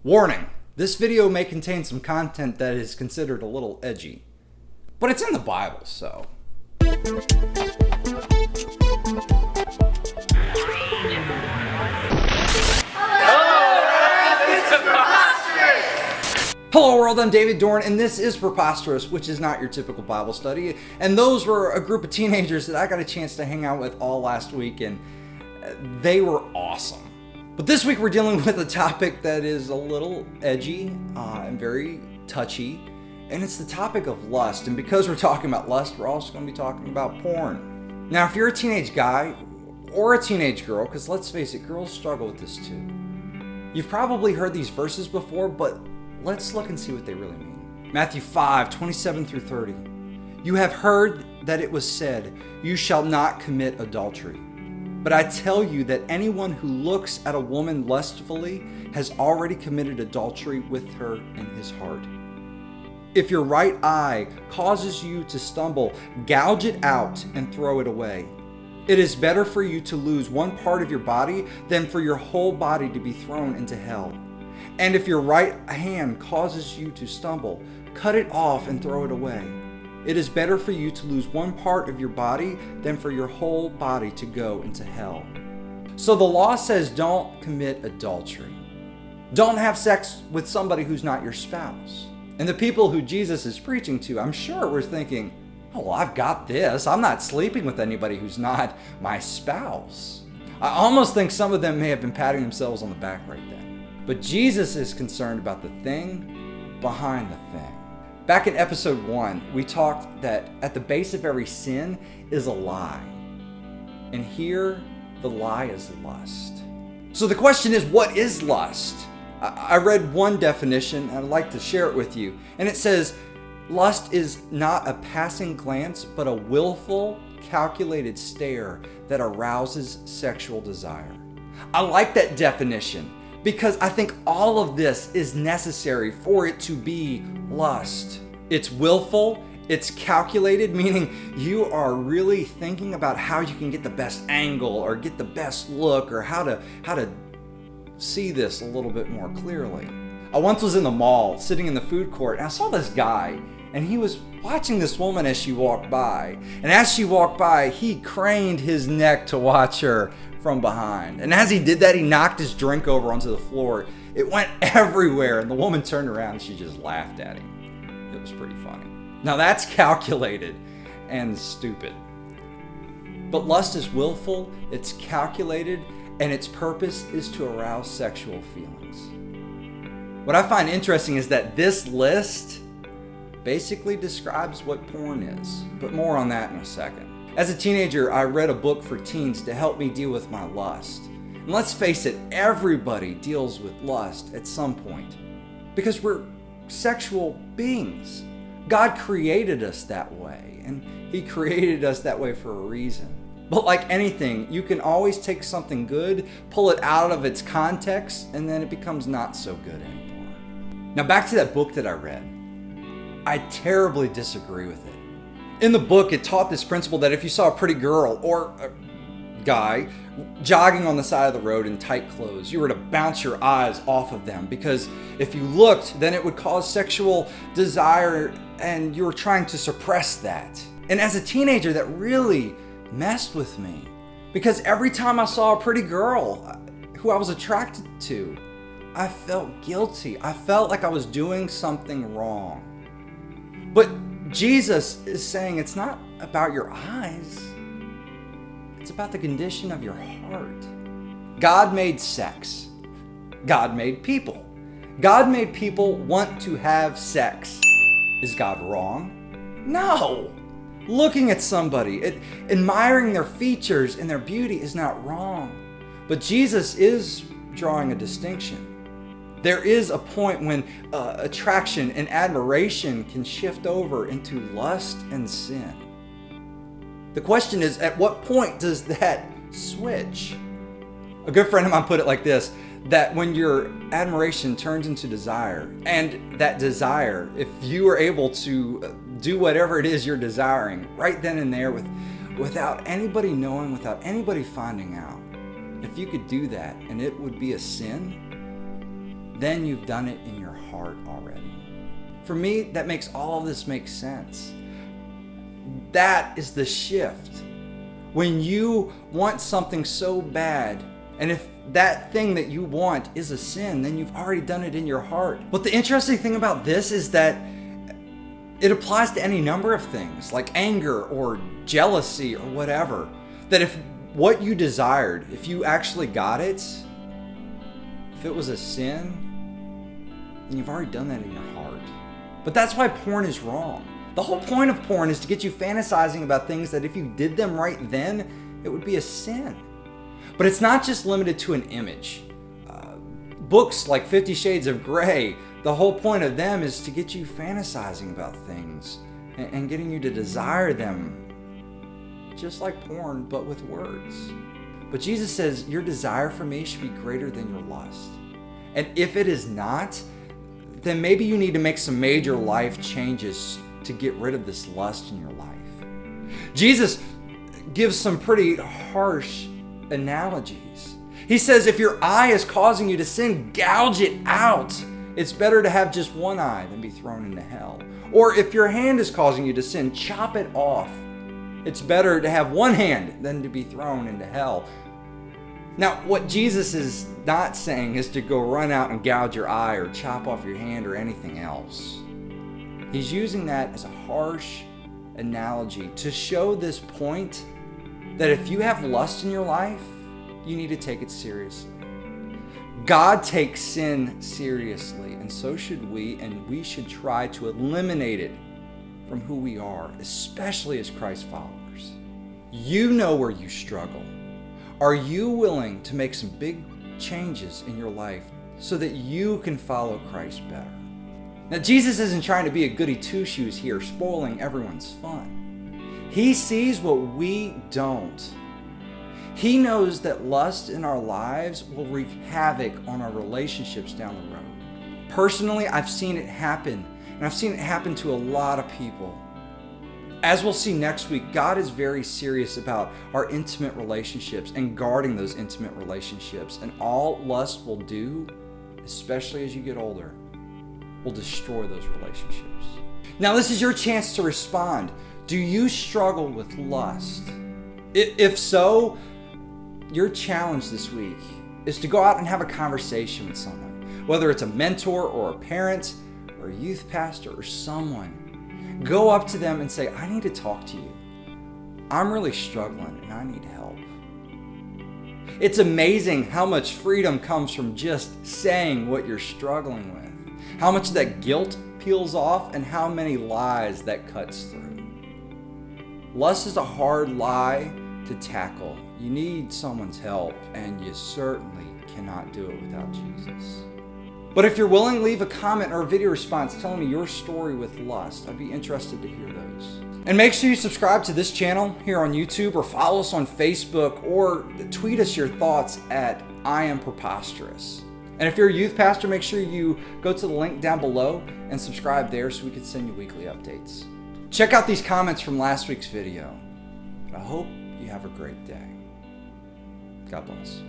Warning, this video may contain some content that is considered a little edgy, but it's in the Bible, so. Hello world, I'm David Dorn, and this is Preposterous, which is not your typical Bible study. And those were a group of teenagers that I got a chance to hang out with all last week, and they were awesome. But this week we're dealing with a topic that is a little edgy and very touchy, and it's the topic of lust. And because we're talking about lust, we're also going to be talking about porn. Now, if you're a teenage guy or a teenage girl, because let's face it, girls struggle with this too, you've probably heard these verses before, but let's look and see what they really mean. Matthew 5:27-30. You have heard that it was said, you shall not commit adultery. But I tell you that anyone who looks at a woman lustfully has already committed adultery with her in his heart. If your right eye causes you to stumble, gouge it out and throw it away. It is better for you to lose one part of your body than for your whole body to be thrown into hell. And if your right hand causes you to stumble, cut it off and throw it away. It is better for you to lose one part of your body than for your whole body to go into hell. So the law says don't commit adultery. Don't have sex with somebody who's not your spouse. And the people who Jesus is preaching to, I'm sure, were thinking, oh, well, I've got this. I'm not sleeping with anybody who's not my spouse. I almost think some of them may have been patting themselves on the back right then. But Jesus is concerned about the thing behind the thing. Back in episode 1, we talked that at the base of every sin is a lie. And here, the lie is lust. So the question is, what is lust? I read one definition, and I'd like to share it with you. And it says, lust is not a passing glance, but a willful, calculated stare that arouses sexual desire. I like that definition, because I think all of this is necessary for it to be lust. It's willful, it's calculated, meaning you are really thinking about how you can get the best angle or get the best look or how to see this a little bit more clearly. I once was in the mall sitting in the food court and I saw this guy and he was watching this woman as she walked by. And as she walked by, he craned his neck to watch her from behind. And as he did that, he knocked his drink over onto the floor. It went everywhere, and the woman turned around and she just laughed at him. It was pretty funny. Now that's calculated and stupid. But lust is willful, it's calculated, and its purpose is to arouse sexual feelings. What I find interesting is that this list basically describes what porn is, but more on that in a second. As a teenager, I read a book for teens to help me deal with my lust. And let's face it, everybody deals with lust at some point because we're sexual beings. God created us that way, and He created us that way for a reason. But like anything, you can always take something good, pull it out of its context, and then it becomes not so good anymore. Now back to that book that I read. I terribly disagree with it. In the book, it taught this principle that if you saw a pretty girl or a guy jogging on the side of the road in tight clothes, you were to bounce your eyes off of them, because if you looked, then it would cause sexual desire and you were trying to suppress that. And as a teenager, that really messed with me, because every time I saw a pretty girl who I was attracted to, I felt guilty. I felt like I was doing something wrong. But Jesus is saying it's not about your eyes. It's about the condition of your heart. God made sex. God made people. God made people want to have sex. Is God wrong? No. Looking at somebody, admiring their features and their beauty is not wrong. But Jesus is drawing a distinction. There is a point when attraction and admiration can shift over into lust and sin. The question is, at what point does that switch? A good friend of mine put it like this, that when your admiration turns into desire, and that desire, if you are able to do whatever it is you're desiring right then and there without anybody knowing, without anybody finding out, if you could do that and it would be a sin, then you've done it in your heart already. For me, that makes all of this make sense. That is the shift. When you want something so bad, and if that thing that you want is a sin, then you've already done it in your heart. But the interesting thing about this is that it applies to any number of things, like anger or jealousy or whatever. That if what you desired, if you actually got it, if it was a sin, then you've already done that in your heart. But that's why porn is wrong. The whole point of porn is to get you fantasizing about things that if you did them right then, it would be a sin. But it's not just limited to an image. Books like 50 Shades of Grey, the whole point of them is to get you fantasizing about things and getting you to desire them, just like porn, but with words. But Jesus says your desire for me should be greater than your lust. And if it is not, then maybe you need to make some major life changes to get rid of this lust in your life. Jesus gives some pretty harsh analogies. He says if your eye is causing you to sin, gouge it out. It's better to have just one eye than be thrown into hell. Or if your hand is causing you to sin, chop it off. It's better to have one hand than to be thrown into hell. Now, what Jesus is not saying is to go run out and gouge your eye or chop off your hand or anything else. He's using that as a harsh analogy to show this point that if you have lust in your life, you need to take it seriously. God takes sin seriously, and so should we, and we should try to eliminate it from who we are, especially as Christ followers. You know where you struggle. Are you willing to make some big changes in your life so that you can follow Christ better? Now, Jesus isn't trying to be a goody two-shoes here, spoiling everyone's fun. He sees what we don't. He knows that lust in our lives will wreak havoc on our relationships down the road. Personally, I've seen it happen, and I've seen it happen to a lot of people. As we'll see next week, God is very serious about our intimate relationships and guarding those intimate relationships. And all lust will do, especially as you get older, will destroy those relationships. Now, this is your chance to respond. Do you struggle with lust? If so, your challenge this week is to go out and have a conversation with someone, whether it's a mentor or a parent or a youth pastor or someone. Go up to them and say, I need to talk to you. I'm really struggling and I need help. It's amazing how much freedom comes from just saying what you're struggling with. How much that guilt peels off and how many lies that cuts through. Lust is a hard lie to tackle. You need someone's help, and you certainly cannot do it without Jesus. But if you're willing, leave a comment or a video response telling me your story with lust. I'd be interested to hear those. And make sure you subscribe to this channel here on YouTube, or follow us on Facebook, or tweet us your thoughts at I Am Preposterous. And if you're a youth pastor, make sure you go to the link down below and subscribe there so we can send you weekly updates. Check out these comments from last week's video. I hope you have a great day. God bless.